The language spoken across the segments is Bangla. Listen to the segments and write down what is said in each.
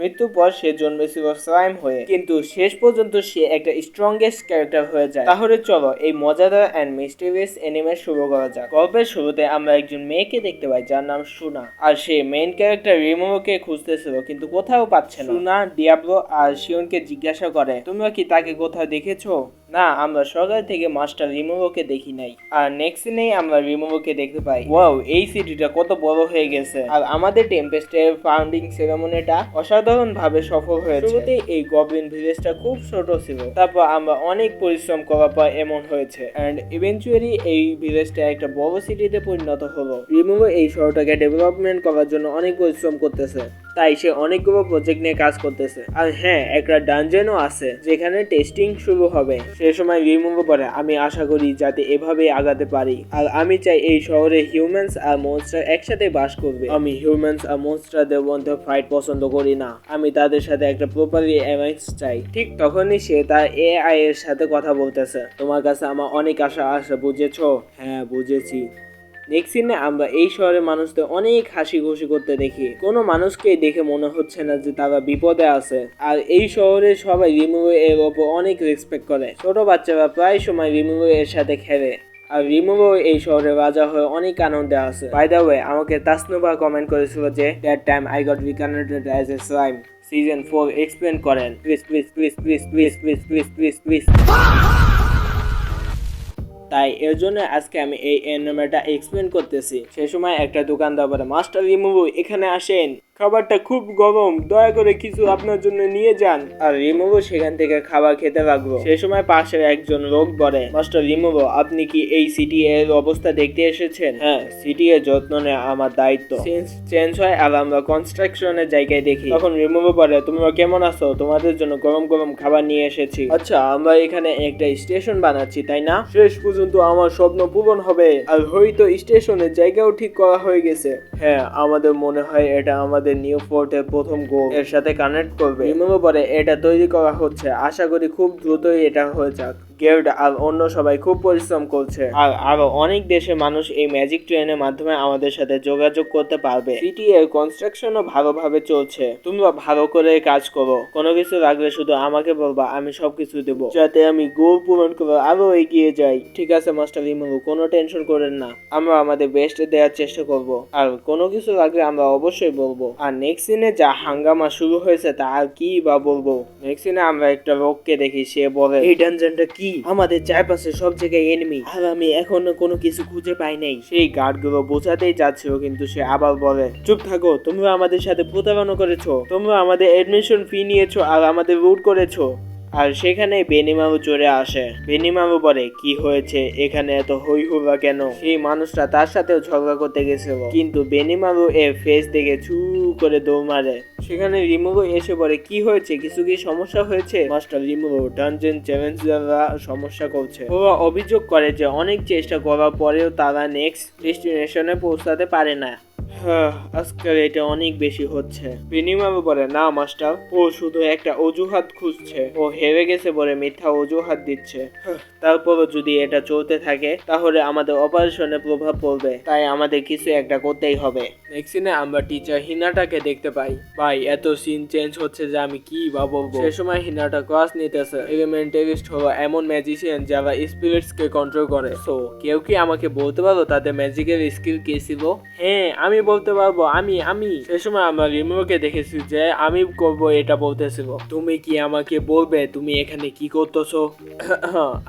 মৃত্যুর পর সে জন্মেছিল স্লাইম হয়ে, কিন্তু শেষ পর্যন্ত সে একটা স্ট্রংগেস্ট ক্যারেক্টার হয়ে যায়। তাহলে চলো এই মজাদার অ্যান্ড মিস্টিরিয়াস অ্যানিমে শুরু করা যাক। গল্পের শুরুতে আমরা একজন মেয়েকে দেখতে পাই যার নাম সুনা, আর সে মেইন ক্যারেক্টার রিমোকে খুঁজতেছিল কিন্তু কোথাও পাচ্ছে না। সুনা ডিয়াবলো আর শিওনকে জিজ্ঞাসা করে, তোমরা কি তাকে কোথাও দেখেছো? না, আমরা সকাল থেকে মাস্টার রিমোকে দেখি নাই। আর নেক্সট সিনেই আমরা রিমোকে দেখতে পাই। ওয়াও, এই সিটিটা কত বড় হয়ে গেছে। আর আমাদের টেম্পেস্টের ফাউন্ডিং সেরেমনিটা অসাধারণ ভাবে সফল হয়েছে। শুরুতে এই গবলিন ভিলেজটা খুব ছোট ছিল, তারপর আমরা অনেক পরিশ্রম করার পর এমন হয়েছে, এন্ড ইভেন্চুয়ালি এই ভিলেজটা একটা বড় সিটিতে পরিণত হলো। রিমো এই শহরটাকে ডেভেলপমেন্ট করার জন্য অনেক পরিশ্রম করতেছে, তাই সে অনেকগুলো প্রজেক্ট নিয়ে কাজ করতেছে। আর হ্যাঁ, একটা ডানজেনও আছে যেখানে টেস্টিং শুরু হবে। সে সময় রিমুভ করে, আমি আশা করি যাতে এভাবে আগাতে পারি। আর আমি চাই এই শহরে হিউম্যানস আর মনস্টার একসাথে বাস করবে। আমি হিউম্যানস আর মনস্টারদের মধ্যে ফাইট পছন্দ করি না, আমি তাদের সাথে একটা প্রপারলি অ্যালায়েন্স চাই। ঠিক তখনই সে তার এআই এর সাথে কথা বলতেছে, তোমার কাছে আমার অনেক আশা আছে, বুঝেছো? হ্যাঁ, বুঝেছি। নেক্সট সিনে আমরা এই শহরের মানুষদের অনেক হাসি খুশি করতে দেখি। কোনো মানুষকে দেখে মনে হচ্ছে না যে তারা বিপদে আছে। আর এই শহরে সবাই রিমুভো এর ওপর অনেক রেসপেক্ট করে। ছোট বাচ্চারা প্রায় সময় রিমুভো এর সাথে খেলে। আর রিমুভো এই শহরে রাজা হয়ে অনেক আনন্দে আছে। বাই দ্য ওয়ে, আমাকে তাসনুবা কমেন্ট করেছিল যে that time I got reconnected as a slime. Season 4 explain করেন please please please please please please please please please. তাই এর জন্য আজকে আমি এই অ্যানিমেটা এক্সপ্লেন করতেছি। সে সময় একটা দোকানদার বলে, মাস্টার রিমুভো এখানে আসেন, খাবারটা খুব গরম, দয়া করে কিছু আপনার জন্য নিয়ে যান। আর রিমুভো সেখান থেকে খাবার খেতে লাগলো। সে সময় পাশে একজন লোক বলে, মাস্টার রিমুভো আপনি কি এই সিটি এর অবস্থা দেখতে এসেছেন? হ্যাঁ, সিটি এর যত্ন নেওয়া আমার দায়িত্ব। চেঞ্জ হয় আর আমরা কনস্ট্রাকশনের জায়গায় দেখি। তখন রিমুভো বলে, তোমরা কেমন আছো? তোমাদের জন্য গরম গরম খাবার নিয়ে এসেছি। আচ্ছা, আমরা এখানে একটা স্টেশন বানাচ্ছি, তাই না? শেষ পর্যন্ত আমার স্বপ্ন পূরণ হবে। আর হয়তো স্টেশনের জায়গাও ঠিক করা হয়ে গেছে। হ্যাঁ, আমাদের মনে হয় এটা আমাদের নিউ ফোর্টের প্রথম গোল এর সাথে কানেক্ট করবে। রিমুভো পরে এটা তৈরি করা হচ্ছে, আশা করি খুব দ্রুতই এটা হয়ে যাক। গেল্ড আর অন্য সবাই খুব পরিশ্রম করছে, আর আরো অনেক দেশের মানুষ এই ম্যাজিক ট্রেনের মাধ্যমে আমাদের সাথে যোগাযোগ করতে পারবে। সিটি এর কনস্ট্রাকশনও ভালোভাবে চলছে। তোমরা ভালো করে কাজ করো, কোনো কিছু লাগলে শুধু আমাকে বলবা, আমি সবকিছু দেবো যাতে আমি গোল পূরণ করে আরো এগিয়ে যাই। ঠিক আছে মাস্টার রিমুভো, কোনো টেনশন করেন না, আমরা আমাদের বেস্ট দেওয়ার চেষ্টা করব। আর কোনো কিছু লাগলে আমরা অবশ্যই বলবো। আর নেক্সট সিনে যা হাঙ্গামা শুরু হয়েছে তা আর কি বা বলবো। নেক্সট সিনে আমরা একটা লোককে দেখি, সে বলে, এই ডানজনটা কি? আমাদের চারপাশে সব জায়গায় এনিমি, আর আমি এখনো কোনো কিছু খুঁজে পাই নাই। সেই গার্ডগুলো বোঝাতেই যাচ্ছিল, কিন্তু সে আবার বলে, চুপ থাকো, তোমরা আমাদের সাথে প্রতারণা করেছো, তোমরা আমাদের এডমিশন ফি নিয়েছো আর আমাদের রুট করেছো। আর সেখানে বেনিমারু চলে আসে। বেনিমারু বলে, কি হয়েছে এখানে এত হই হুল্লা কেন? সেই মানুষটা তার সাথেও ঝগড়া করতে গেছিল, কিন্তু বেনিমারু এর ফেস দেখে ছু করে দৌড় মারে। সেখানে রিমুভো এসে বলে, কি হয়েছে, কিছু কি সমস্যা হয়েছে? মাস্টার রিমুভো, ডানজেন চ্যালেঞ্জাররা সমস্যা করছে। ওরা অভিযোগ করে যে অনেক চেষ্টা করার পরেও তারা নেক্সট ডেস্টিনেশনে পৌঁছাতে পারে না। আজকাল এটা অনেক বেশি হচ্ছে। বেনিমারু বলে, না মাস্টার, ও শুধু একটা অজুহাত খুঁজছে, ও হেরে গেছে বলে মিথ্যা অজুহাত দিচ্ছে। তারপরও যদি এটা চলতে থাকে তাহলে আমাদের অপারেশনে প্রভাব পড়বে, তাই আমাদের কিছু একটা করতেই হবে। নেক্সট সিনে আমরা টিচার হিনাটাকে দেখতে পাই। ভাই, এত সিন চেঞ্জ হচ্ছে যে আমি কি বা বলবো। সে সময় হিনাটা ক্লাস নিতেছে। এলিমেন্টারিস্ট হলো এমন ম্যাজিশিয়ান যারা স্পিরিটস কে কন্ট্রোল করে। সো কেউ কি আমাকে বলতে পারো তাদের ম্যাজিকের স্কিল কি ছিল? হ্যাঁ, আমি বলতে পারবো, আমি। সে সময় আমরা রিমুভোকে দেখেছি যে আমি করবো এটা বলতেছিল। তুমি কি আমাকে বলবে তুমি এখানে কি করতেছো?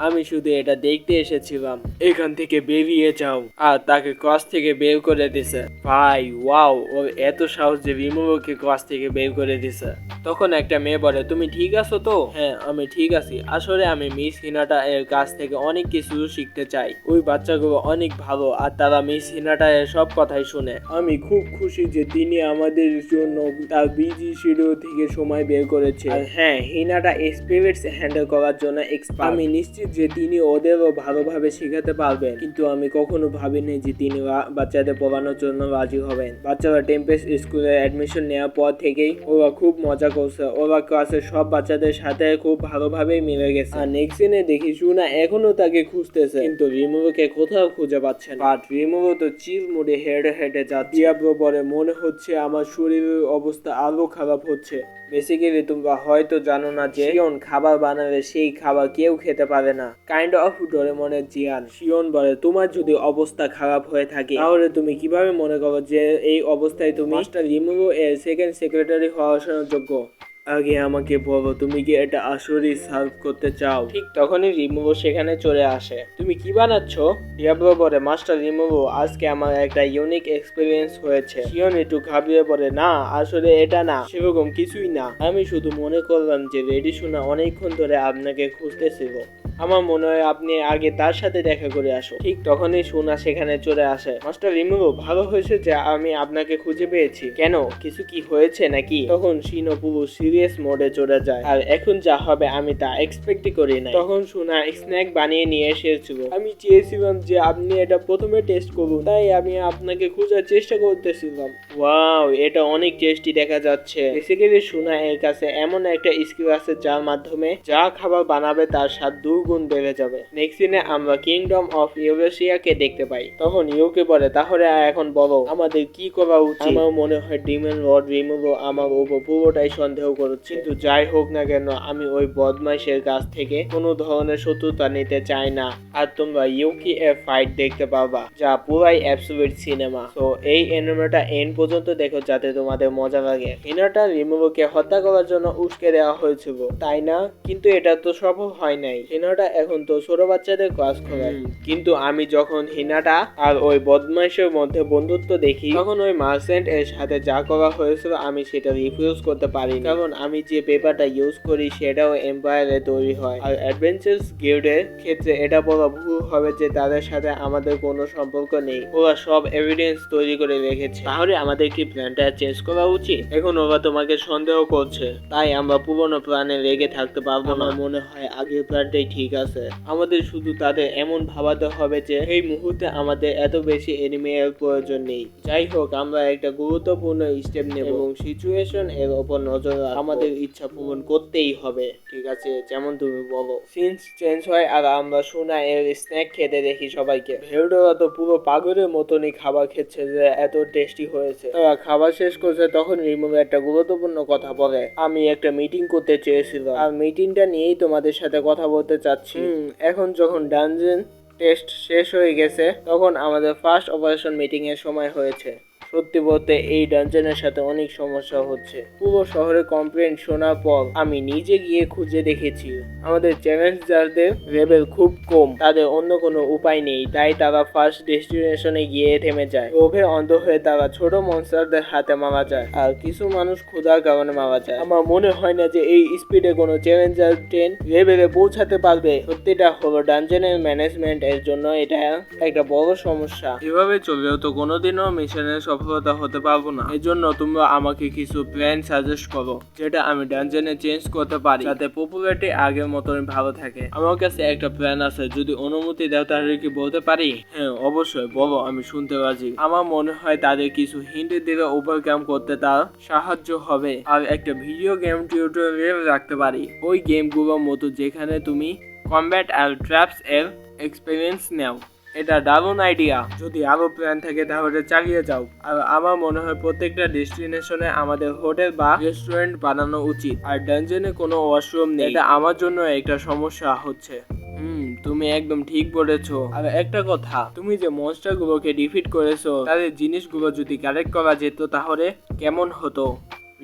আমি শুধু এটা দেখতে এসেছিলাম, এখান থেকে বেরিয়ে যাও। আর তাকে ক্লাস থেকে বের করে দিছে। ভাই ওয়াও, ওর এত সাহস যে রিমুভোকে ক্লাস থেকে বের করে দিছে। তখন একটা মেয়ে বলে, তুমি ঠিক আছো তো? হ্যাঁ, আমি ঠিক আছি। আসলে আমি মিস হিনাটা এর কাছ থেকে অনেক কিছু শিখতে চাই। ওই বাচ্চাগুলো অনেক ভালো আর তারা মিস হিনাটা এর সব কথাই শুনে। আমি খুব খুশি যে তিনি আমাদের জন্য তার বিজি শিডিউল থেকে সময় বের করেছে। আর হ্যাঁ, হিনাটা স্পিরিটস হ্যান্ডেল করার জন্য এক্সপার্ট। আমি নিশ্চিত যে তিনি ওদেরও ভালোভাবে শেখাতে পারবেন, কিন্তু আমি কখনো ভাবিনি যে তিনি বাচ্চাদের পড়ানোর জন্য রাজি হবেন। বাচ্চারা টেম্পেস্ট স্কুলে অ্যাডমিশন নেওয়ার পর থেকেই ওরা খুব মজা করছে। ওরা ক্লাসের সব বাচ্চাদের সাথে খুব ভালোভাবেই মিলে গেছে। আর নেক্সট সিনে দেখি সুনা এখনো তাকে খুঁজতেছে, কিন্তু রিমুভোকে কোথাও খুঁজে পাচ্ছে না। বাট রিমুভো তো চিল মোডে হেঁটে হেঁটে যাচ্ছে। ডিয়াবলো বলে মনে হচ্ছে আমার শরীরের অবস্থা আরো খারাপ হচ্ছে। বেসিক্যালি তোমরা হয়তো জানো না যে শিওন খাবার বানালে সেই খাবার কেউ খেতে পারে না। কাইন্ড অফ ডোরেমনের জিয়ান। শিওন বলে তোমার যদি অবস্থা খারাপ হয়ে থাকে তাহলে তুমি কিভাবে মনে করো যে এই অবস্থায় তুমি মাস্টার রিমুরো এর সেকেন্ড সেক্রেটারি হওয়ার যোগ্য? আগে আমাকে বলো তুমি কি এটা আসলেই সার্ভ করতে চাও? ঠিক তখনই রিমুরো সেখানে চলে আসে। তুমি কি বানাচ্ছ? ডিয়াবলো বলে মাস্টার রিমুরো আজকে আমার একটা ইউনিক এক্সপেরিয়েন্স হয়েছে। শিওন একটু ঘাবড়িয়ে বলে না আসলে এটা না, সেরকম কিছুই না, আমি শুধু মনে করলাম যে রেডি শোনা অনেকক্ষণ ধরে আপনাকে খুঁজতেছিল, আমার মনে হয় আপনি আগে তার সাথে দেখা করে আসো। ঠিক তখনই সোনা সেখানে চলে আসে। মাস্টার রিমুরো ভালো হয়েছে যে আমি আপনাকে খুঁজে পেয়েছি। কেন, কিছু কি হয়েছে নাকি? তখন শিনো পুরো সিরিয়াস মোডে চলে যায়। আর এখন যা হবে আমি তা এক্সপেক্টই করি নাই। তখন সোনা স্ন্যাক বানিয়ে নিয়ে এসেছিল। আমি চেয়েছিলাম যে আপনি এটা প্রথমে টেস্ট করুন, তাই আমি আপনাকে খোঁজার চেষ্টা করতেছিলাম। ওয়াও, এটা অনেক টেস্টি দেখা যাচ্ছে। বেসিক্যালি সোনা এর কাছে এমন একটা স্কিল আছে যার মাধ্যমে যা খাবার বানাবে তার স্বাদ গুণ বেড়ে যাবে। নেক্সট দিনে আমরা কিংডম অফ ইউরেশিয়াকে দেখতে পাই। তখন ইউকে বলে তাহলে এখন বলো আমাদের কি করা উচিত? আমার মনে হয় ডিমন লর্ড রিমুরো আমার উপর পুরোটাই সন্দেহ করছে, কিন্তু যাই হোক না কেন আমি ওই বদমাইশের কাছ থেকে কোনো ধরনের শত্রুতা নিতে চাই না। আর তোমরা ইউকি এর ফাইট দেখতে পাবা যা পুরাই অ্যাবসলিউট সিনেমা। তো এই অ্যানিমেটা এন্ড পর্যন্ত দেখো যাতে তোমাদের মজা লাগে। হিনাটা রিমুরোকে হত্যা করার জন্য উস্কে দেওয়া হয়েছিল তাই না? কিন্তু এটা তো সফল হয় নাই। হিনাটা এখন তো ছোট বাচ্চাদের ক্লাস করায়। কিন্তু আমি যখন হিনাটা আর ওই বদমাইশের মধ্যে বন্ধুত্ব দেখি তখন ওই মার্চেন্ট এর সাথে যা করা হয়েছিল আমি সেটা রিফিউজ করতে পারি, কারণ আমি যে পেপারটা ইউজ করি সেটাও এম্পায়ারে তৈরি হয়। আর অ্যাডভেঞ্চার্স গিল্ডের ক্ষেত্রে এটা বলা ভুল হবে যে তাদের সাথে আমাদের কোনো সম্পর্ক নেই, ওরা সব এভিডেন্স তৈরি করে রেখেছে। তাহলে আমাদের কি প্ল্যানটা চেঞ্জ করা উচিত? এখন ওরা তোমাকে সন্দেহ করছে তাই আমরা পুরনো প্ল্যানে লেগে থাকতে পারবো না। মনে হয় আগের প্ল্যানটাই ঠিক আছে। আমাদের শুধু তাদের এমন ভাবাতে হবে যে এই মুহূর্তে আমাদের এত বেশি এনিমি এর প্রয়োজন নেই। যাই হোক আমরা একটা গুরুত্বপূর্ণ স্টেপ নেব এবং সিচুয়েশন এর উপর নজর রাখবো। আমাদের ইচ্ছা পূরণ করতেই হবে, ঠিক আছে? যেমন তুমি বলো। সিনস চেঞ্জ হয় আর আমরা সোনা এর স্ন্যাক খেতে দেখি সবাইকে। ভেলডোরা তো পুরো পাগলের মতনই খাবার খেচ্ছে যে এত টেস্টি হয়েছে। তারা খাবার শেষ করছে তখন রিমুরো একটা গুরুত্বপূর্ণ কথা বলে, আমি একটা মিটিং করতে চেয়েছিলাম আর মিটিংটা নিয়েই তোমাদের সাথে কথা বলতে চাচ্ছি। এখন যখন ডানজেন টেস্ট শেষ হয়ে গেছে তখন আমাদের ফার্স্ট অপারেশন মিটিং এর সময় হয়েছে। সত্যি বলতে এই ডানজনের সাথে অনেক সমস্যা হচ্ছে। পুরো শহরে কমপ্লেন শোনার পর আমি নিজে গিয়ে খুঁজে দেখেছি আমাদের চ্যালেঞ্জারদের লেভেল খুব কম, তাদের অন্য কোনো উপায় নেই, তাই তারা ফার্স্ট ডেস্টিনেশনে গিয়ে থেমে যায়। লোভে অন্ধ হয়ে তারা ছোট মনস্টারদের হাতে মারা যায় আর কিছু মানুষ ক্ষুধার কারণে মারা যায়। আমার মনে হয় না যে এই স্পিডে কোনো চ্যালেঞ্জার 10 লেভেলে পৌঁছাতে পারবে। সত্যিটা হলো ডানজনের ম্যানেজমেন্ট এর জন্য এটা একটা বড় সমস্যা। এভাবে চললেও তো কোনোদিনও মিশনের সফলতা হতে পারবো না। এজন্য তোমরা আমাকে কিছু প্ল্যান সাজেস্ট করো যেটা আমি ডানজনে চেঞ্জ করতে পারি যাতে পপুলারিটি আগের মতই ভালো থাকে। আমার কাছে একটা প্ল্যান আছে, যদি অনুমতি দাও তাহলে কি বলতে পারি? হ্যাঁ অবশ্যই বলো, আমি শুনতে রাজি। আমার মনে হয় তাদের কিছু হিন্ট দিলে ওভারকাম করতে তার সাহায্য হবে। আর একটা ভিডিও গেম টিউটোরিয়াল রাখতে পারি ওই গেমগুলোর মতো যেখানে তুমি কমব্যাট আর ট্র্যাপস এর এক্সপেরিয়েন্স নাও। এটা দারুণ আইডিয়া। যদি আরো প্ল্যান থাকে তাহলে চালিয়ে যাও। আর আমার মনে হয় প্রত্যেকটা ডেস্টিনেশনে আমাদের হোটেল বা রেস্টুরেন্ট বানানো উচিত। আর ডানজনে কোনো ওয়াশরুম নেই, এটা আমার জন্য একটা সমস্যা হচ্ছে। তুমি একদম ঠিক বলেছো। আর একটা কথা, তুমি যে মনস্টার গুলোকে ডিফিট করেছো তাদের জিনিসগুলো যদি কালেক্ট করা যেত তাহলে কেমন হতো?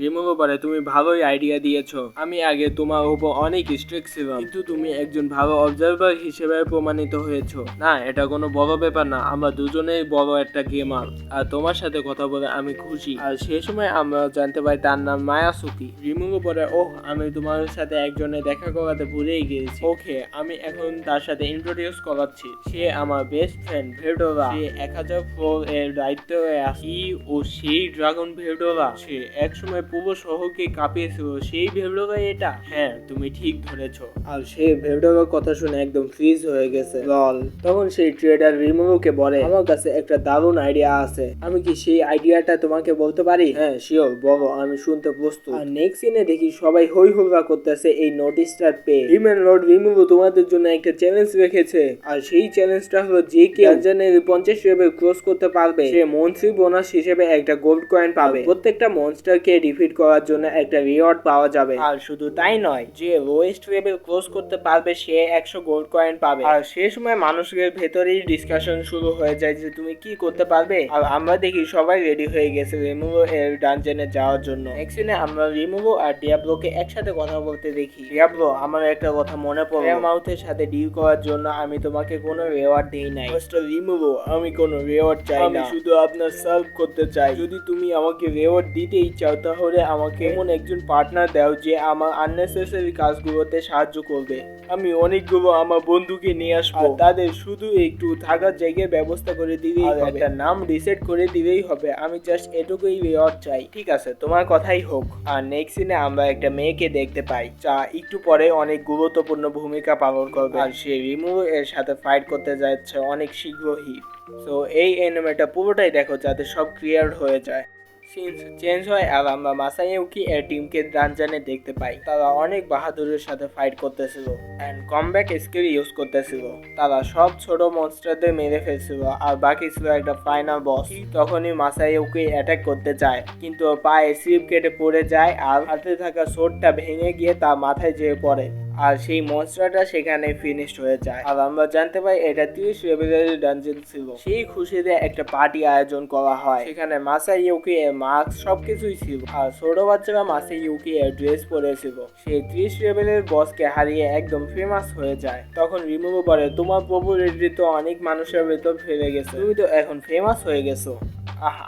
রিমুরো বলে তুমি ভালোই আইডিয়া দিয়েছো। আমি আগে তোমার উপর অনেক স্ট্রিক্ট ছিলাম, কিন্তু তুমি একজন ভালো অবজারভার হিসেবে প্রমাণিত হয়েছো। না, এটা কোনো বড় ব্যাপার না, আমরা দুজনেই বড় একটা গেমার। আর তোমার সাথে কথা বলে আমি খুশি। আর সেই সময় আমরা জানতে পারি তার নাম মায়াসুকি। রিমুরো বলে ওহ, আমি তোমার সাথে একজনে দেখা করাতে ভুলেই গিয়েছি। ওকে, আমি এখন তার সাথে ইন্ট্রোডিউস করাচ্ছি। সে আমার বেস্ট ফ্রেন্ড ভেলডোরা। সে 1000 ফ্লোর এর দায়িত্বে আছে ও সেই ড্রাগন ভেলডোরা। সে একসময় পুরো শহরকে কাঁপিয়েছিল সেই ভেলডোরা এটা? হ্যাঁ, তুমি ঠিক ধরেছো। আর সেই ভেলডোরার কথা শুনে একদম ফ্রিজ হয়ে গেছে। লল। তখন সেই ট্রেডার রিমুকে বলে, আমার কাছে একটা দারুণ আইডিয়া আছে, আমি কি সেই আইডিয়াটা তোমাকে বলতে পারি? হ্যাঁ শিওর, বলো, আমি শুনতে প্রস্তুত। আর নেক্সট সিনে দেখি সবাই হই হুল্লা করতেছে এই নোটিশটা পেয়ে। হিউম্যান লর্ড রিমুভো তোমাদের জন্য একটা চ্যালেঞ্জ রেখেছে, আর সেই চ্যালেঞ্জটা হলো যে কেউ ডানজনের 50 লেভেল ক্রস করতে পারবে সে মন্থলি বোনাস হিসেবে একটা গোল্ড কয়েন পাবে। প্রত্যেকটা মনস্টারকে ডিফিট করার জন্য একটা রিওয়ার্ড পাওয়া যাবে। আর শুধু তাই নয়, যে লোয়েস্ট লেভেল ক্রস করতে পারবে সে 100 গোল্ড কয়েন পাবে। আর সেই সময় মানুষের ভেতরেই ডিসকাশন শুরু হয়ে যায় যে তুমি কি করতে পারবে। আর আমরা দেখি সবাই রেডি হয়ে গেছে রিমুভো এর ডানজনে যাওয়ার জন্য। নেক্সট সিনে আমরা রিমুভো আর ডিয়াবলোকে একসাথে কথা বলতে দেখি। ডিয়াবলো, আমার একটা কথা মনে পড়ে, মাউথের সাথে ডিল করার জন্য আমি তোমাকে কোনো রিওয়ার্ড দেই নাই। মিস্টার রিমুভো, আমি কোনো রিওয়ার্ড চাই না, আমি শুধু আপনার সার্ভ করতে চাই। যদি তুমি আমাকে রিওয়ার্ড দিতেই চাও তাহলে আমাকে এমন একজন পার্টনার দাও যে আমার আননেসেসারি কাজগুলোতে সাহায্য করবে। আমি অনেকগুলো আমার বন্ধুকে নিয়ে আসবো, তাদের শুধু একটু থাকার জায়গার ব্যবস্থা করে দিলেই হবে, একটা নাম রিসেট করে দিলেই হবে। আমি জাস্ট এটুকুই রিওয়ার্ড চাই। ঠিক আছে, তোমার কথাই হোক। আর নেক্সট সিনে আমরা একটা মেয়েকে দেখতে পাই যা একটু পরে অনেক গুরুত্বপূর্ণ ভূমিকা পালন করবে, আর সে রিমুভো এর সাথে ফাইট করতে যাচ্ছে অনেক শীঘ্রই। সো এই এনিমেটা পুরোটাই দেখো যাতে সব ক্লিয়ার হয়ে যায়। সিনস চেঞ্জ হয় আর আমরা মাসাইউকি এর টিমকে ডানজনে দেখতে পাই। তারা অনেক বাহাদুরের সাথে ফাইট করতেছিল এন্ড কমব্যাক স্কিল ইউজ করতেছিল। তারা সব ছোট মনস্টারদের মেরে ফেলছিল আর বাকি ছিল একটা ফাইনাল বস। তখনই মাসাইউকি অ্যাটাক করতে যায়, কিন্তু ওর পায়ে স্লিপ কেটে পড়ে যায় আর হাতে থাকা সোর্ডটা ভেঙে গিয়ে তার মাথায় যেয়ে পড়ে, আর সেই মনস্টারটা সেখানে ফিনিশড হয়ে যায়। আর আমরা জানতে পাই এটা 30 লেভেলের ডানজন ছিল। সেই খুশিতে একটা পার্টি আয়োজন করা হয়, সেখানে মাসাইউকি এর মাস্ক সবকিছুই ছিল, আর ছোট বাচ্চারা মাসাইউকি এর ড্রেস পরেছিল। সেই 30 লেভেলের বসকে হারিয়ে একদম ফেমাস হয়ে যায়। তখন রিমুভো বলে, তোমার পপুলারিটি তো অনেক মানুষের ভেতর ফেলে গেছে, তুমি তো এখন ফেমাস হয়ে গেছো।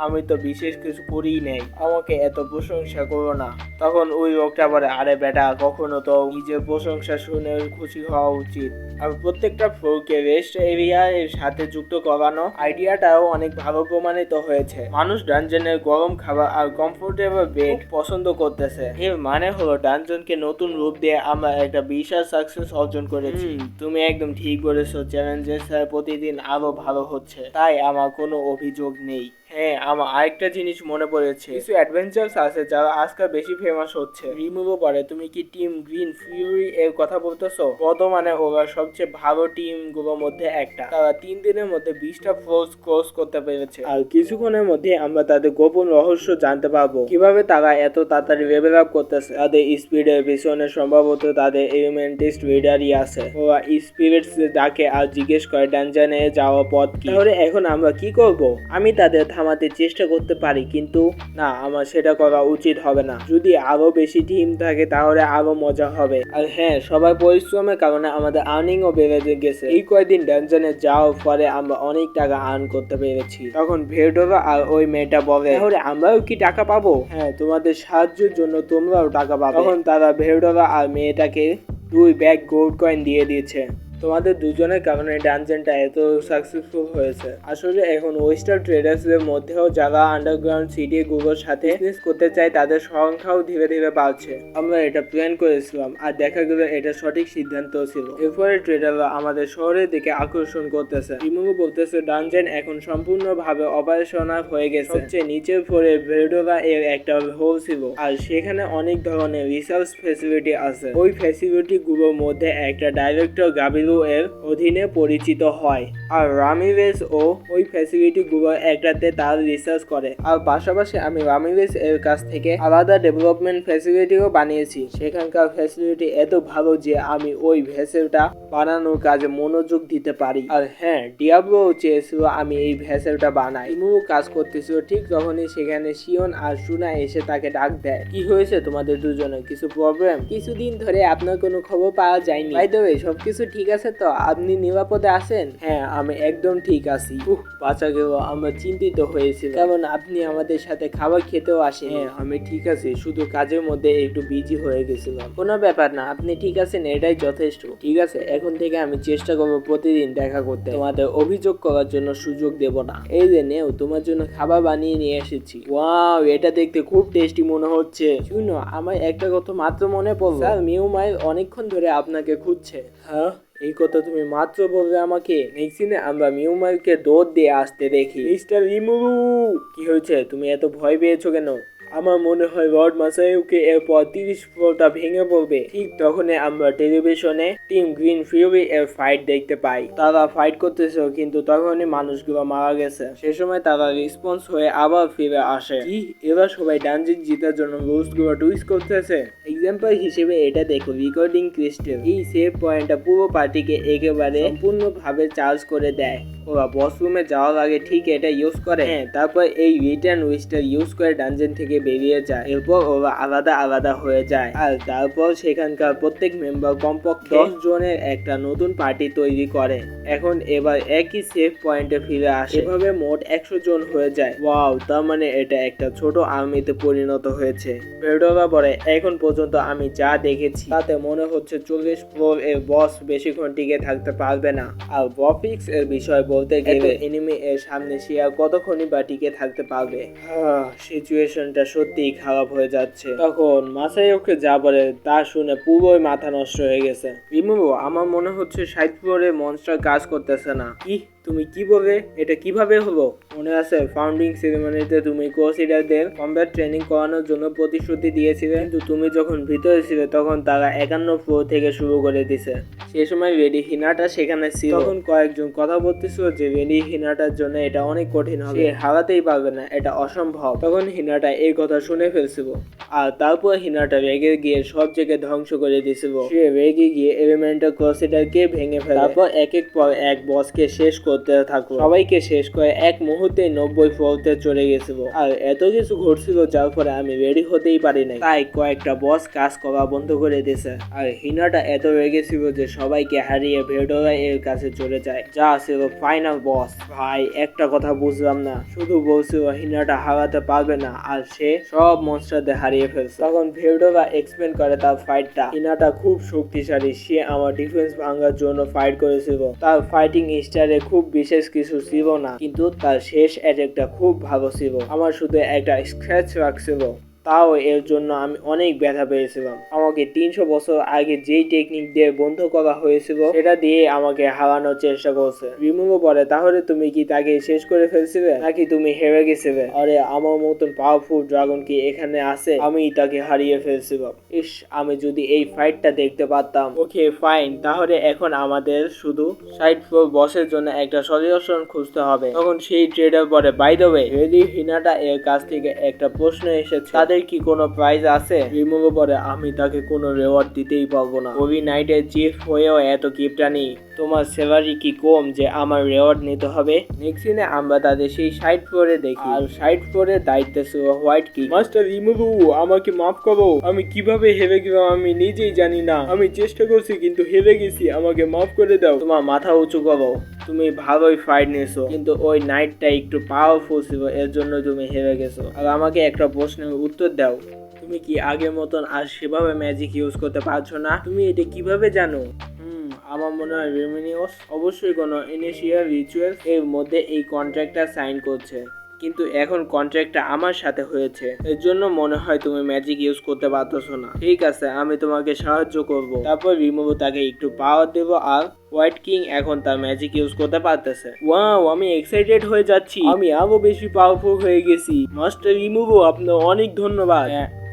আমি তো বিশেষ কিছু করিই নাই, আমাকে এত প্রশংসা করো না। তখন ওই লোকটা বলে, আরে বেটা, কখনো তো নিজের প্রশংসা শুনে খুশি হওয়া উচিত। আর প্রত্যেকটা ফ্লোরকে রেস্ট এরিয়া এর সাথে যুক্ত করানো আইডিয়াটাও অনেক ভালো প্রমাণিত হয়েছে। মানুষ ডানজনের গরম খাবার আর কমফোর্টেবল বেড পছন্দ করতেছে। এর মানে হলো ডানজনকে নতুন রূপ দিয়ে আমরা একটা বিশাল সাকসেস অর্জন করেছি। তুমি একদম ঠিক বলেছো, চ্যালেঞ্জের প্রতিদিন আরো ভালো হচ্ছে, তাই আমার কোনো অভিযোগ নেই। হ্যাঁ, আমার আরেকটা জিনিস মনে পড়েছে, কিছু অ্যাডভেঞ্চার্স আছে যারা আজকাল বেশি ফেমাস হচ্ছে। রিমুভো পরে, তুমি কি টিম গ্রিন ফিউরি এর কথা বলতেছো? বর্তমানে ওরা সবচেয়ে ভালো টিম গুলোর মধ্যে একটা। তারা 3 দিনের মধ্যে 20টা ফ্লোর ক্রস করতে পেরেছে, আর কিছুক্ষণের মধ্যে আমরা তাদের গোপন রহস্য জানতে পারবো, কিভাবে তারা এত তাড়াতাড়ি লেভেল আপ করতেছে। তাদের স্পিডের পিছনে সম্ভবত তাদের এলিমেন্টিস্ট রিডারই আছে। ওরা স্পিরিটস ডাকে আর জিজ্ঞেস করে ডানজনে যাওয়ার পথ কি। তাহলে এখন আমরা কি করব? আমি তাদের থামাতে চেষ্টা করতে পারি, কিন্তু না, আমার সেটা করা উচিত হবে না। যদি আরো বেশি টিম থাকে তাহলে আরো মজা হবে। আর হ্যাঁ, সবাই পরিশ্রমের কারণে আমাদের আর্নিং ও বেড়ে গেছে। এই কয়েকদিন ডানজনে যাওয়ার পরে আমরা অনেক টাকা আর্ন করতে পেরেছি। তখন ভেডোরা আর ওই মেয়েটা বলে, তাহলে আমরাও কি টাকা পাবো? হ্যাঁ, তোমাদের সাহায্যের জন্য তোমরাও টাকা পাবে। তখন তারা ভেডোরা আর মেয়েটাকে 2 ব্যাগ গোল্ড কয়েন দিয়ে দিয়েছে। তোমাদের দুজনের কারণে ডানজনটা এত সাকসেসফুল হয়েছে। আসলে এখন ওয়েস্টার্ন ট্রেডার্সদের মধ্যেও যারা আন্ডারগ্রাউন্ড সিটি গুলোর সাথে বিজনেস করতে চায় তাদের সংখ্যাও ধীরে ধীরে বাড়ছে। আমরা এটা প্ল্যান করেছিলাম আর দেখা গেল এটা সঠিক সিদ্ধান্ত ছিল। এরপরে ট্রেডাররা আমাদের শহরের দিকে আকর্ষণ করতেছে। রিমুভো বলতেছে ডানজন এখন সম্পূর্ণভাবে অপারেশনাল হয়ে গেছে। সবচেয়ে নিচের ফ্লোরে ভেডোরা এর একটা হোল ছিল, আর সেখানে অনেক ধরনের রিসার্চ ফ্যাসিলিটি আছে। ওই ফ্যাসিলিটি গুলোর মধ্যে একটা ডাইরেক্টর গাবিল এর অধীনে পরিচিত হয়, আর রামিরেজ ও ওই ফ্যাসিলিটি গুলো একটাতে তার রিসার্চ করে। আর পাশাপাশি আমি রামিরেজ এর কাছ থেকে আলাদা ডেভেলপমেন্ট ফ্যাসিলিটিও বানিয়েছি। সেখানকার ফ্যাসিলিটি এত ভালো যে আমি ওই ভেসেলটা বানানোর কাজে মনোযোগ দিতে পারি। আর হ্যাঁ, ডিয়াবলো চেয়েছিল আমি এই ভেসেলটা বানাই। ইমুও কাজ করতেছিল, ঠিক তখনই সেখানে শিওন আর সুনা এসে তাকে ডাক দেয়। কি হয়েছে তোমাদের দুজনের? কিছু প্রবলেম? কিছুদিন ধরে আপনার কোনো খবর পাওয়া যায়নি। বাই দ্য ওয়ে, সবকিছু ঠিক আছে তো? আপনি নিরাপদে আছেন? হ্যাঁ, আমি একদম ঠিক আছি। বাঁচা গেল, আমরা চিন্তিত হয়েছিল। কারণ আপনি আমাদের সাথে খাবার খেতেও আসেন। হ্যাঁ, আমি ঠিক আছি, শুধু কাজের মধ্যে একটু বিজি হয়ে গেছিলাম। কোনো ব্যাপার না, আপনি ঠিক আছেন, এটাই যথেষ্ট। ঠিক আছে, এখন থেকে আমি চেষ্টা করবো প্রতিদিন দেখা করতে। তোমাদের অভিযোগ করার জন্য সুযোগ দেব না। এই যে নেও, তোমার জন্য খাবার বানিয়ে নিয়ে এসেছি। ওয়াও, এটা দেখতে খুব টেস্টি মনে হচ্ছে। শুনো, আমার একটা কথা মাত্র মনে পড়লো। স্যার, মিউ মাইল অনেকক্ষণ ধরে আপনাকে খুঁজছে। হ্যাঁ, এই কথা তুমি মাত্র বলবে আমাকে? নেক্সট সিনে আমরা মিউ মাইলকে দৌড় দিয়ে আসতে দেখি। মিস্টার রিমুরু, কি হয়েছে? তুমি এত ভয় পেয়েছো কেন? আমার মনে হয় রড মাসায়ুকে এরপর 30 ফ্লোরটা ভেঙে পড়বে। ঠিক তখনই আমরা টেলিভিশনে টিম গ্রিন ফিউরি এর ফাইট দেখতে পাই। তারা ফাইট করতেছে, কিন্তু তখনই মানুষগুলো মারা গেছে। সে সময় তারা রেসপন্স হয়ে আবার ফিরে আসে। কি, এবার সবাই ডানজিন জিতার জন্য রুলসগুলো টুইস্ট করতেছে? এক্সাম্পল হিসেবে এটা দেখো, রেকর্ডিং ক্রিস্টাল। এই সেভ পয়েন্টটা পুরো পার্টিকে একেবারে সম্পূর্ণভাবে চার্জ করে দেয়। ওরা বসরুমে যাওয়ার আগে ঠিক এটা ইউজ করে। হ্যাঁ, তারপর এই রিটার্ন উইস্টার ইউজ করে ডানজেন থেকে বেরিয়ে যায়। এরপর ওরা আলাদা আলাদা হয়ে যায়, আর তারপর সেখানকার প্রত্যেক মেম্বার কমপক্ষে 10 জনের একটা নতুন পার্টি তৈরি করে। এখন এবার একই সেভ পয়েন্টে ফিরে আসে। এভাবে মোট 100 জন হয়ে যায়। ওয়াও, তার মানে এটা একটা ছোট আর্মিতে পরিণত হয়েছে। ফেডোরা বলে, এখন পর্যন্ত আমি যা দেখেছি তাতে মনে হচ্ছে 40 ফ্লোর এর বস বেশিক্ষণ টিকে থাকতে পারবে না। আর গ্রাফিক্স এর বিষয় বলতে গেলে এনিমি এর সামনে সে আর কতক্ষণই বা টিকে থাকতে পারবে। সিচুয়েশনটা সত্যিই খারাপ হয়ে যাচ্ছে। তখন মাসায়োকে যা বলে তা শুনে পুরোই মাথা নষ্ট হয়ে গেছে। রিমুরু, আমার মনে হচ্ছে 60 ফ্লোরে মনস্টার কাজ করতেছে না। কি, তুমি কি বলবে? এটা কিভাবে হলো? মনে আছে ফাউন্ডিং সেরেমনিতে তুমি ক্রুসেডারদের কমব্যাট ট্রেনিং করানোর জন্য প্রতিশ্রুতি দিয়েছিলে, কিন্তু তুমি যখন ভিতরে ছিলে তখন তারা 51 ফ্লোর থেকে শুরু করে দিছে। সেই সময় রেডি হিনাটা সেখানে ছিল। তখন কয়েকজন কথা বলতেছিল যে রেডি হিনাটার জন্য এটা অনেক কঠিন হবে, সে হারাতেই পারবে না, এটা অসম্ভব। তখন হিনাটা এই কথা শুনে ফেলছিল, আর তারপর হিনাটা রেগে গিয়ে সব জায়গায় ধ্বংস করে দিয়েছিল। সে রেগে গিয়ে এলিমেন্টাল ক্রুসেডারকে ভেঙে ফেলে, তারপর এক এক পর এক বসকে শেষ করতে থাকলো। সবাইকে শেষ করে এক মুহূর্তে 90 ফ্লোরতে চলে গেছিল। আর এত কিছু ঘটছিল যার ফলে আমি রেডি হতেই পারি নাই, তাই কয়েকটা বস কাজ করা বন্ধ করে দিয়েছে। আর হিনাটা এত রেগেছিল যে সবাইকে হারিয়ে ভেডোরা এর কাছে চলে যায়, যা ছিল ফাইনাল বস। ভাই, একটা কথা বুঝলাম না, শুধু বলছিল হিনাটা হারাতে পারবে না, আর সে সব মনস্টারদের হারিয়ে ফেলছে। তখন ভেডোরা এক্সপ্লেন করে তার ফাইটটা। হিনাটা খুব শক্তিশালী, সে আমার ডিফেন্স ভাঙার জন্য ফাইট করেছিল। তার ফাইটিং স্টাইলে খুব বিশেষ কিছু ছিল না, কিন্তু তার শেষ অ্যাটাকটা খুব ভালো ছিল। আমার শুধু একটা স্ক্র্যাচ রাখছিল, তাও এর জন্য আমি অনেক ব্যথা পেয়েছিলাম। আমাকে 300 বছর আগে যেই টেকনিক দিয়ে বন্ধ করা হয়েছিল সেটা দিয়ে আমাকে হারানোর চেষ্টা করছে। রিমুরু বলে, তাহলে তুমি কি তাকে শেষ করে ফেলছিলে, নাকি তুমি হেরে গেছিলে? আরে, আমার মতন পাওয়ারফুল ড্রাগন কি এখানে আছে? আমি তাকে হারিয়ে ফেলছিলাম। ইস, আমি যদি এই ফাইটটা দেখতে পারতাম। ওকে ফাইন, তাহলে এখন আমাদের শুধু 60 ফ্লোর বসের জন্য একটা সলিউশন খুঁজতে হবে। তখন সেই ট্রেডার বলে, বাই দ্য ওয়ে, রেডি হিনাটা এর কাছ থেকে একটা প্রশ্ন এসেছে, তাদের কি কোনো প্রাইজ আছে? রিমুরু বলে, আমি তাকে কোনো রেওয়ার্ড দিতেই পারবো না। ওই নাইটের চিফ হয়েও এত কিপটানি। তোমার স্যালারি কি কম যে আমার রেওয়ার্ড নিতে হবে? নেক্সট সিনে আমরা তাদের সেই 60 ফ্লোরে দেখি, আর 60 ফ্লোরের দায়িত্ব ছিল হোয়াইট কিং। মাস্টার রিমুরু, আমাকে মাফ করো, আমি কিভাবে হেরে গেলাম আমি নিজেই জানি না। আমি চেষ্টা করছি কিন্তু হেরে গেছি, আমাকে মাফ করে দাও। তোমার মাথা উঁচু করো, তুমি ভালোই ফাইট নিয়েছো, কিন্তু ওই নাইটটা একটু পাওয়ারফুল ছিল, এর জন্য তুমি হেরে গেছো। আর আমাকে একটা প্রশ্নের উত্তর দাও, তুমি কি আগের মতন আর সেভাবে ম্যাজিক ইউজ করতে পারছো না? তুমি এটা কিভাবে জানো? আমার মনে হয় রেমিনিওস অবশ্যই কোনো ইনিশিয়াল রিচুয়াল এর মধ্যে এই কন্ট্রাক্টটা সাইন করছে, কিন্তু এখন কন্ট্রাক্টটা আমার সাথে হয়েছে, এর জন্য মনে হয় তুমি ম্যাজিক ইউজ করতে পারতেছো না। ঠিক আছে, আমি তোমাকে সাহায্য করব। তারপর রিমুরু তাকে একটু পাওয়ার দেব, আর হোয়াইট কিং এখন তার ম্যাজিক ইউজ করতে পারতেছে। ওয়াও, আমি এক্সাইটেড হয়ে যাচ্ছি, আমি আরো বেশি পাওয়ারফুল হয়ে গেছি। মাস্টার রিমুরু, আপনার অনেক ধন্যবাদ।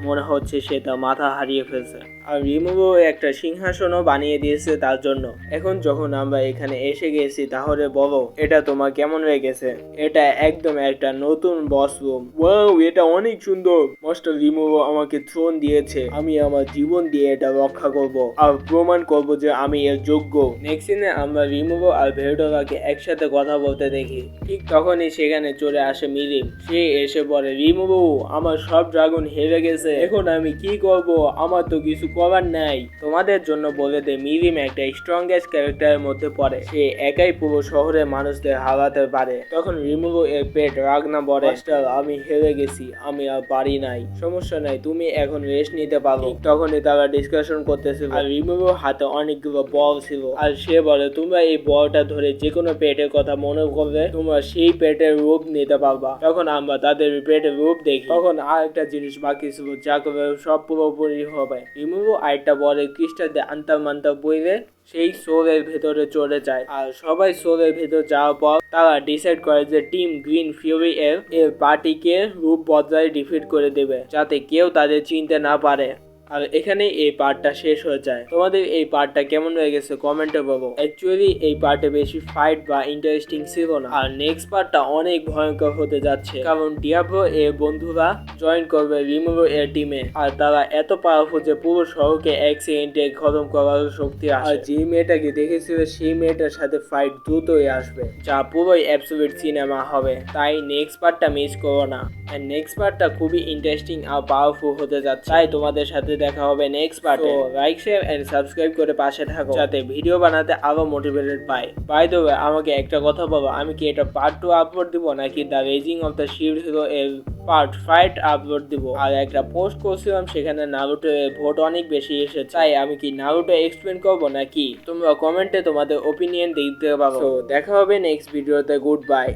মনে হচ্ছে সে তার মাথা হারিয়ে ফেলছে। আর রিমুরু একটা সিংহাসনও বানিয়ে দিয়েছে তার জন্য। এখন যখন আমরা এখানে এসে গেছি, তাহলে বলো এটা তোমার কেমন লেগেছে? এটা একদম একটা নতুন বস রুম। ওয়াও, এটা অনেক সুন্দর। মাস্টার রিমুরু আমাকে থ্রোন দিয়েছে, আমি আমার জীবন দিয়ে এটা রক্ষা করব আর প্রমাণ করব যে আমি এর যোগ্য। নেক্সট সিনে আমরা রিমুরু আর ভেডোরাকে একসাথে কথা বলতে দেখি। ঠিক তখনই সেখানে চলে আসে মিরিম। সে এসে বলে, রিমুরু, আমার সব ড্রাগন হেরে গেছে, এখন আমি কি করব? আমার তো কিছু করার নাই। তোমাদের জন্য বলে দে, মিরিম একটা স্ট্রংগেস্ট ক্যারেক্টারের মধ্যে পড়ে। সে একাই পুরো শহরের মানুষদের হারাতে পারে। তখন রিমুভো এর পেট রাগনা বলে, মাস্টার আমি হেরে গেছি, আমি আর পারি নাই। সমস্যা নাই, তুমি এখন রেস্ট নিতে পারো। তখনই তারা ডিসকাশন করতেছিল আর রিমুভো হাতে অনেকগুলো বল ছিল আর সে বলে, তোমরা এই বলটা ধরে যে কোনো পেটের কথা মনে করবে, তোমরা সেই পেটের রূপ নিতে পারবা। তখন আমরা তাদের পেটের রূপ দেখি। তখন আর একটা জিনিস বাকি ছিল, যা করে সব পুরোপুরি হবে। রিমুভো আরেকটা বলে ক্রিস্টাল দিয়ে আন্তার মান্তার বইলে সেই সোলের ভেতরে চলে যায়। আর সবাই সোলের ভেতর যাওয়ার পর তারা ডিসাইড করে যে টিম গ্রিন ফিউরি এর পার্টিকে রূপ বদলায় ডিফিট করে দেবে, যাতে কেউ তাদের চিনতে না পারে। আর এখানেই এই পার্টটা শেষ হয়ে যায়। তোমাদের এই পার্টটা কেমন হয়ে গেছে কমেন্টে বলো। অ্যাকচুয়ালি এই পার্টে বেশি ফাইট বা ইন্টারেস্টিং ছিল না। আর নেক্সট পার্টটা অনেক ভয়ঙ্কর হতে যাচ্ছে, কারণ ডিয়াবলো এর বন্ধুরা জয়েন করবে রিমুভো এর টিমে। আর তারা এত পাওয়ারফুল যে পুরো শহরকে এক সেকেন্ডে খতম করার শক্তি আসে। আর যে মেয়েটাকে দেখেছিল সেই মেয়েটার সাথে ফাইট দ্রুতই আসবে, যা পুরোই অ্যাবসলিউট সিনেমা হবে। তাই নেক্সট পার্টটা মিস করো না। আর নেক্সট পার্টটা খুবই ইন্টারেস্টিং আর পাওয়ারফুল হতে যাচ্ছে। তাই তোমাদের সাথে দেখা হবে নেক্সট পার্টে। লাইক শেয়ার এন্ড সাবস্ক্রাইব করে পাশে থাকো, যাতে ভিডিও বানাতে আরো মোটিভেটেড পাই। বাই দ্য ওয়ে, আমাকে একটা কথা বলো, আমি কি এটা পার্ট 2 আপলোড দিব নাকি the raising of the shield hero এর পার্ট 5 আপলোড দিব? আর একটা পোস্ট করছিলাম, সেখানে নারুটো এর ভোট অনেক বেশি এসেছে। তাই আমি কি নারুটো এক্সপ্লেন করবো নাকি? তোমরা কমেন্টে তোমাদের ওপিনিয়ন দিতে পারো। দেখা হবে নেক্সট ভিডিওতে। Good bye.